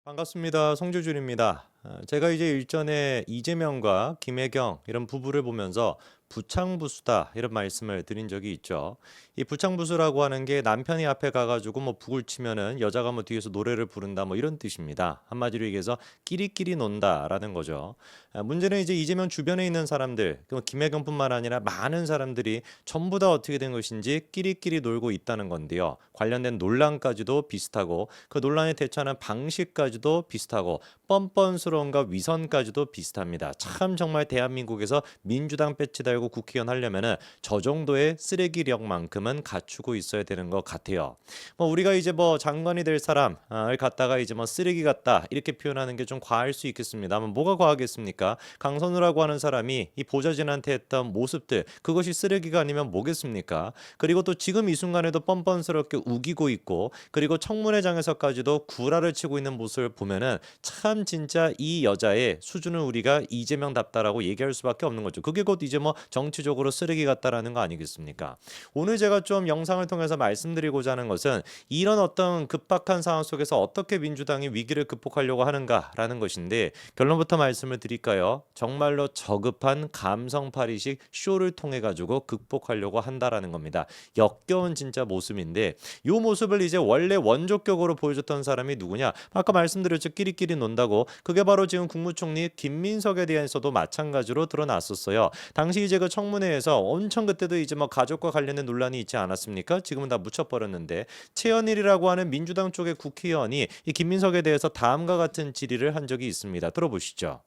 반갑습니다. 송주준입니다. 제가 이제 일전에 이재명과 김혜경 이런 부부를 보면서 부창부수다 이런 말씀을 드린 적이 있죠. 이 부창부수라고 하는 게 남편이 앞에 가가지고 뭐 북을 치면은 여자가 뭐 뒤에서 노래를 부른다 뭐 이런 뜻입니다. 한마디로 얘기해서 끼리끼리 논다라는 거죠. 문제는 이제 이재명 주변에 있는 사람들, 그 김혜경뿐만 아니라 많은 사람들이 전부 다 어떻게 된 것인지 끼리끼리 놀고 있다는 건데요. 관련된 논란까지도 비슷하고 그 논란에 대처하는 방식까지도 비슷하고 뻔뻔스러움과 위선까지도 비슷합니다. 참 정말 대한민국에서 민주당 배치 달고 국회의원 하려면은 저 정도의 쓰레기력만큼은 갖추고 있어야 되는 것 같아요. 뭐 우리가 이제 뭐 장관이 될 사람을 갖다가 이제 뭐 쓰레기 같다 이렇게 표현하는 게 좀 과할 수 있겠습니다만 뭐가 과하겠습니까? 강선우라고 하는 사람이 이 보좌진한테 했던 모습들 그것이 쓰레기가 아니면 뭐겠습니까? 그리고 또 지금 이 순간에도 뻔뻔스럽게 우기고 있고 그리고 청문회장에서까지도 구라를 치고 있는 모습을 보면은 참 진짜 이 여자의 수준을 우리가 이재명답다라고 얘기할 수밖에 없는 거죠. 그게 곧 이제 뭐 정치적으로 쓰레기 같다라는 거 아니겠습니까? 오늘 제가 좀 영상을 통해서 말씀드리고자 하는 것은 이런 어떤 급박한 상황 속에서 어떻게 민주당이 위기를 극복하려고 하는가라는 것인데 결론부터 말씀을 드릴까요? 정말로 저급한 감성팔이식 쇼를 통해 가지고 극복하려고 한다라는 겁니다. 역겨운 진짜 모습인데 이 모습을 이제 원래 원조격으로 보여줬던 사람이 누구냐? 아까 말씀드렸죠. 끼리끼리 논다고. 그게 바로 지금 국무총리 김민석에 대해서도 마찬가지로 드러났었어요. 당시 이제 그 청문회에서 엄청 그때도 이제 뭐 가족과 관련된 논란이 있지 않았습니까? 지금은 다 묻혀버렸는데 최현일이라고 하는 민주당 쪽의 국회의원이 이 김민석에 대해서 다음과 같은 질의를 한 적이 있습니다. 들어보시죠.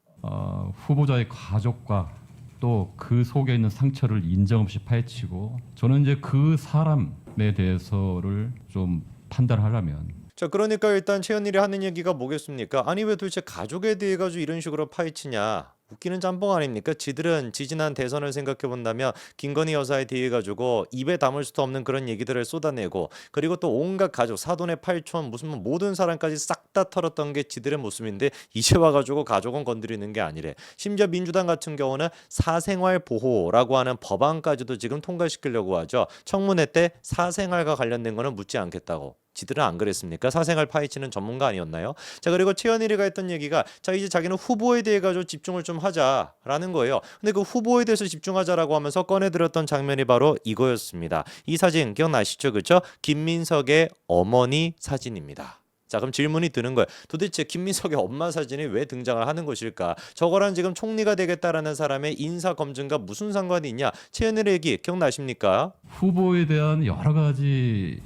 후보자의 가족과 또 그 속에 있는 상처를 인정 없이 파헤치고 저는 이제 그 사람에 대해서를 좀 판단하려면 자, 그러니까 일단 최현일이 하는 얘기가 뭐겠습니까? 아니 왜 도대체 가족에 대해 가지고 이런 식으로 파헤치냐? 웃기는 짬뽕 아닙니까? 지들은 지지난 대선을 생각해 본다면 김건희 여사에 대해 가지고 입에 담을 수도 없는 그런 얘기들을 쏟아내고 그리고 또 온갖 가족 사돈의 팔촌 무슨 뭐 모든 사람까지 싹 다 털었던 게 지들의 모습인데 이제 와가지고 가족은 건드리는 게 아니래. 심지어 민주당 같은 경우는 사생활 보호라고 하는 법안까지도 지금 통과시키려고 하죠. 청문회 때 사생활과 관련된 거는 묻지 않겠다고. 지들은 안 그랬습니까? 사생활 파헤치는 전문가 아니었나요? 자, 그리고 최현일이가 했던 얘기가 자 이제 자기는 후보에 대해 가지고 집중을 좀 하자라는 거예요. 근데 그 후보에 대해서 집중하자라고 하면서 꺼내들었던 장면이 바로 이거였습니다. 이 사진 기억나시죠? 그렇죠? 김민석의 어머니 사진입니다. 자, 그럼 질문이 드는 거예요. 도대체 김민석의 엄마 사진이 왜 등장을 하는 것일까? 저거랑 지금 총리가 되겠다라는 사람의 인사 검증과 무슨 상관이 있냐? 최현일의 얘기 기억나십니까? 후보에 대한 여러 가지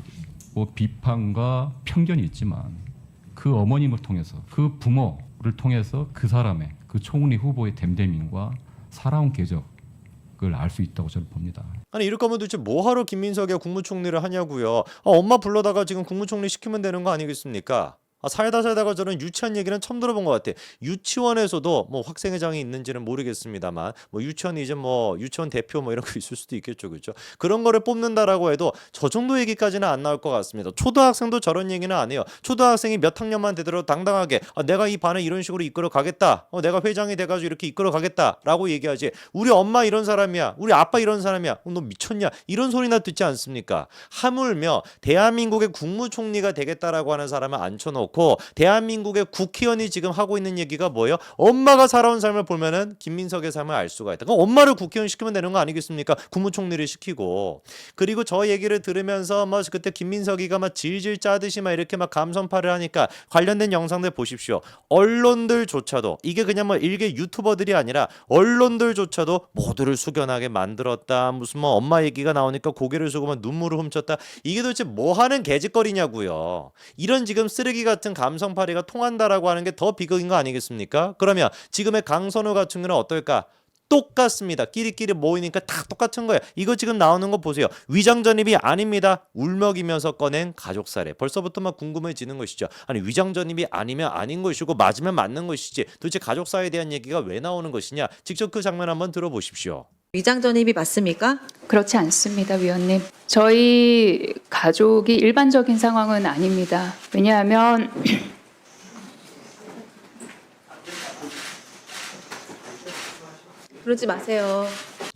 비판과 편견이 있지만 그 어머님을 통해서 그 부모를 통해서 그 사람의 그 총리 후보의 됨됨임과 살아온 궤적을 알 수 있다고 저는 봅니다. 아니 이럴 거면 도대체 뭐하러 김민석이 국무총리를 하냐고요. 엄마 불러다가 지금 국무총리 시키면 되는 거 아니겠습니까? 살다가 저는 유치원 얘기는 처음 들어본 것 같아. 유치원에서도 뭐 학생회장이 있는지는 모르겠습니다만 뭐 유치원 이제 뭐 유치원 대표 뭐 이런 거 있을 수도 있겠죠, 그렇죠? 그런 거를 뽑는다라고 해도 저 정도 얘기까지는 안 나올 것 같습니다. 초등학생도 저런 얘기는 안 해요. 초등학생이 몇 학년만 되더라도 당당하게 내가 이 반을 이런 식으로 이끌어 가겠다. 내가 회장이 돼가지고 이렇게 이끌어 가겠다라고 얘기하지. 우리 엄마 이런 사람이야. 우리 아빠 이런 사람이야. 너 미쳤냐? 이런 소리나 듣지 않습니까? 하물며 대한민국의 국무총리가 되겠다라고 하는 사람을 앉혀놓고 대한민국의 국회의원이 지금 하고 있는 얘기가 뭐예요? 엄마가 살아온 삶을 보면은 김민석의 삶을 알 수가 있다. 그럼 엄마를 국회의원 시키면 되는 거 아니겠습니까? 국무총리를 시키고. 그리고 저 얘기를 들으면서 뭐 그때 김민석이가 막 질질 짜듯이 막 이렇게 막 감성파를 하니까 관련된 영상들 보십시오. 언론들조차도 이게 그냥 뭐 일개 유튜버들이 아니라 언론들조차도 모두를 숙연하게 만들었다. 무슨 뭐 엄마 얘기가 나오니까 고개를 숙고 막 눈물을 훔쳤다. 이게 도대체 뭐 하는 개짓거리냐고요. 이런 지금 쓰레기 같은 감성파리가 통한다라고 하는 게 더 비극인 거 아니겠습니까? 그러면 지금의 강선우 같은 경우는 어떨까? 똑같습니다. 끼리끼리 모이니까 다 똑같은 거예요. 이거 지금 나오는 거 보세요. 위장전입이 아닙니다. 울먹이면서 꺼낸 가족사례. 벌써부터 막 궁금해지는 것이죠. 아니 위장전입이 아니면 아닌 것이고 맞으면 맞는 것이지 도대체 가족사에 대한 얘기가 왜 나오는 것이냐. 직접 그 장면 한번 들어보십시오. 위장전입이 맞습니까? 그렇지 않습니다, 위원님. 저희 가족이 일반적인 상황은 아닙니다. 왜냐하면 그러지 마세요.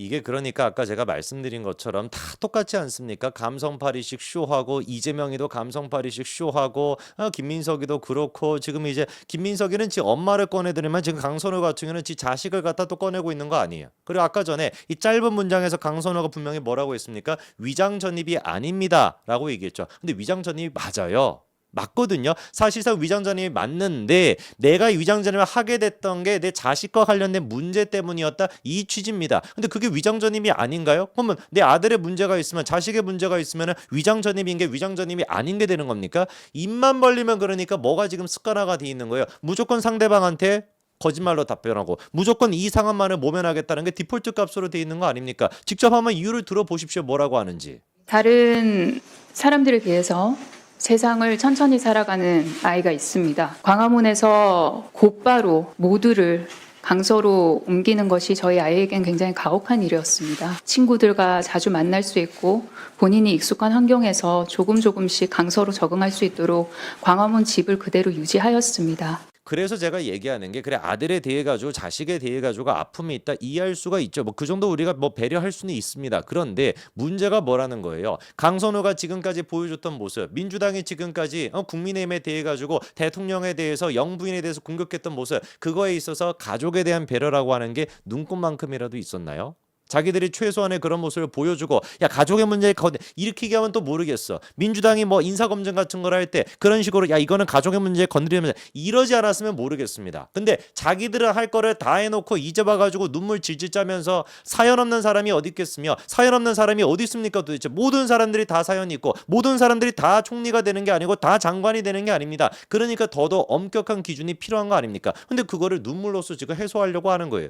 이게 그러니까 아까 제가 말씀드린 것처럼 다 똑같지 않습니까? 감성팔이식 쇼하고 이재명이도 감성팔이식 쇼하고 김민석이도 그렇고 지금 이제 김민석이는 지 엄마를 꺼내드리면 지금 강선우 같은 경우는 지 자식을 갖다 또 꺼내고 있는 거 아니에요. 그리고 아까 전에 이 짧은 문장에서 강선우가 분명히 뭐라고 했습니까? 위장 전입이 아닙니다라고 얘기했죠. 근데 위장 전입이 맞아요. 맞거든요. 사실상 위장전입이 맞는데 내가 위장전입을 하게 됐던 게 내 자식과 관련된 문제 때문이었다 이 취지입니다. 근데 그게 위장전입이 아닌가요? 그러면 내 아들의 문제가 있으면 자식의 문제가 있으면 위장전입인 게 위장전입이 아닌 게 되는 겁니까? 입만 벌리면 그러니까 뭐가 지금 습관화가 돼 있는 거예요. 무조건 상대방한테 거짓말로 답변하고 무조건 이 상황만을 모면하겠다는 게 디폴트 값으로 돼 있는 거 아닙니까? 직접 한번 이유를 들어보십시오. 뭐라고 하는지. 다른 사람들에 비해서 세상을 천천히 살아가는 아이가 있습니다. 광화문에서 곧바로 모두를 강서로 옮기는 것이 저희 아이에겐 굉장히 가혹한 일이었습니다. 친구들과 자주 만날 수 있고 본인이 익숙한 환경에서 조금씩 강서로 적응할 수 있도록 광화문 집을 그대로 유지하였습니다. 그래서 제가 얘기하는 게 그래 아들에 대해 가지고 자식에 대해 가지고 아픔이 있다 이해할 수가 있죠. 뭐 그 정도 우리가 뭐 배려할 수는 있습니다. 그런데 문제가 뭐라는 거예요. 강선우가 지금까지 보여줬던 모습, 민주당이 지금까지 국민의힘에 대해 가지고 대통령에 대해서 영부인에 대해서 공격했던 모습, 그거에 있어서 가족에 대한 배려라고 하는 게 눈꽃만큼이라도 있었나요? 자기들이 최소한의 그런 모습을 보여주고 야 가족의 문제에 일으키게 하면 또 모르겠어. 민주당이 뭐 인사검증 같은 걸 할 때 그런 식으로 야 이거는 가족의 문제에 건드리면 이러지 않았으면 모르겠습니다. 근데 자기들은 할 거를 다 해놓고 이제 와가지고 눈물 질질 짜면서 사연 없는 사람이 어디 있겠으며 사연 없는 사람이 어디 있습니까 도대체. 모든 사람들이 다 사연이 있고 모든 사람들이 다 총리가 되는 게 아니고 다 장관이 되는 게 아닙니다. 그러니까 더더 엄격한 기준이 필요한 거 아닙니까? 근데 그거를 눈물로써 지금 해소하려고 하는 거예요.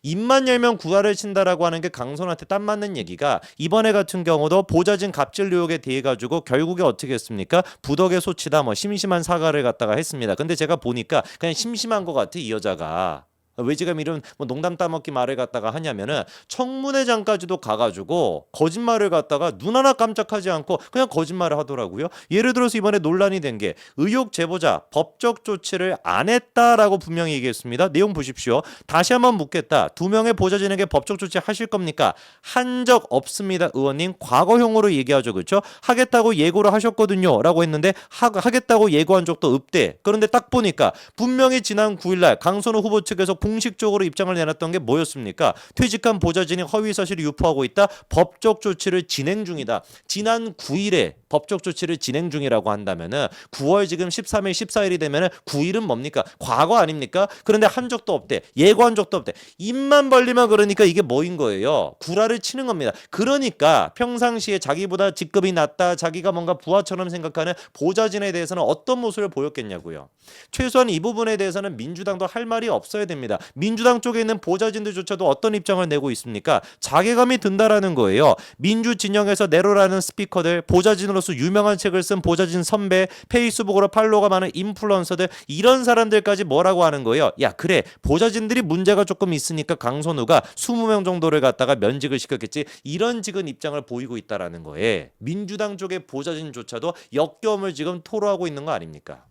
입만 열면 구라를 친다라고 하는 게 강선우한테 딱 맞는 얘기가 이번에 같은 경우도 보좌진 갑질 의혹에 대해 가지고 결국에 어떻게 했습니까? 부덕의 소치다 뭐 심심한 사과를 갖다가 했습니다. 근데 제가 보니까 그냥 심심한 것 같아 이 여자가. 왜 지금 이런 뭐 농담 따먹기 말을 갖다가 하냐면은 청문회장까지도 가가지고 거짓말을 갖다가 눈 하나 깜짝하지 않고 그냥 거짓말을 하더라고요. 예를 들어서 이번에 논란이 된 게 의혹 제보자 법적 조치를 안 했다라고 분명히 얘기했습니다. 내용 보십시오. 다시 한번 묻겠다. 2명의 보좌진에게 법적 조치 하실 겁니까? 한 적 없습니다. 의원님 과거형으로 얘기하죠. 그렇죠? 하겠다고 예고를 하셨거든요. 라고 했는데 하겠다고 예고한 적도 없대. 그런데 딱 보니까 분명히 지난 9일날 강선우 후보 측에서 공식적으로 입장을 내놨던 게 뭐였습니까? 퇴직한 보좌진이 허위사실을 유포하고 있다. 법적 조치를 진행 중이다. 지난 9일에 법적 조치를 진행 중이라고 한다면은 9월 지금 13일, 14일이 되면은 9일은 뭡니까? 과거 아닙니까? 그런데 한 적도 없대. 예고한 적도 없대. 입만 벌리면 그러니까 이게 뭐인 거예요? 구라를 치는 겁니다. 그러니까 평상시에 자기보다 직급이 낮다, 자기가 뭔가 부하처럼 생각하는 보좌진에 대해서는 어떤 모습을 보였겠냐고요. 최소한 이 부분에 대해서는 민주당도 할 말이 없어야 됩니다. 민주당 쪽에 있는 보좌진들조차도 어떤 입장을 내고 있습니까? 자괴감이 든다라는 거예요. 민주 진영에서 내로라는 스피커들, 보좌진으로서 유명한 책을 쓴 보좌진 선배, 페이스북으로 팔로워가 많은 인플루언서들 이런 사람들까지 뭐라고 하는 거예요? 야 그래 보좌진들이 문제가 조금 있으니까 강선우가 20명 정도를 갖다가 면직을 시켰겠지. 이런 지금 입장을 보이고 있다라는 거예요. 민주당 쪽의 보좌진조차도 역겨움을 지금 토로하고 있는 거 아닙니까?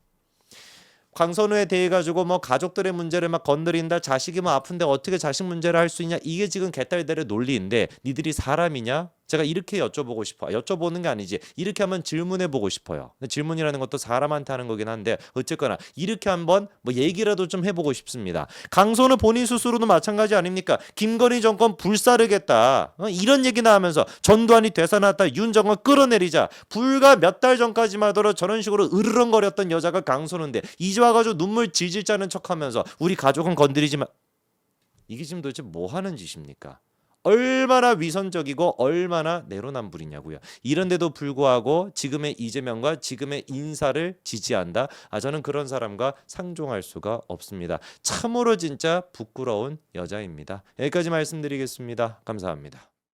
강선우에 대해 가지고 뭐 가족들의 문제를 막 건드린다. 자식이 뭐 아픈데 어떻게 자식 문제를 할 수 있냐. 이게 지금 개딸들의 논리인데 니들이 사람이냐? 제가 이렇게 여쭤보고 싶어요. 여쭤보는 게 아니지. 이렇게 한번 질문해보고 싶어요. 질문이라는 것도 사람한테 하는 거긴 한데 어쨌거나 이렇게 한번 뭐 얘기라도 좀 해보고 싶습니다. 강선우 본인 스스로도 마찬가지 아닙니까? 김건희 정권 불사르겠다. 이런 얘기 나오면서 전두환이 되살아났다. 윤 정권 끌어내리자. 불과 몇 달 전까지만 하더라도 저런 식으로 으르렁거렸던 여자가 강선우인데 이제 와가지고 눈물 질질 짜는 척하면서 우리 가족은 건드리지 마. 이게 지금 도대체 뭐 하는 짓입니까? 얼마나 위선적이고 얼마나 내로남불이냐고요. 이런데도 불구하고 지금의 이재명과 지금의 인사를 지지한다. 저는 그런 사람과 상종할 수가 없습니다. 참으로 진짜 부끄러운 여자입니다. 여기까지 말씀드리겠습니다. 감사합니다.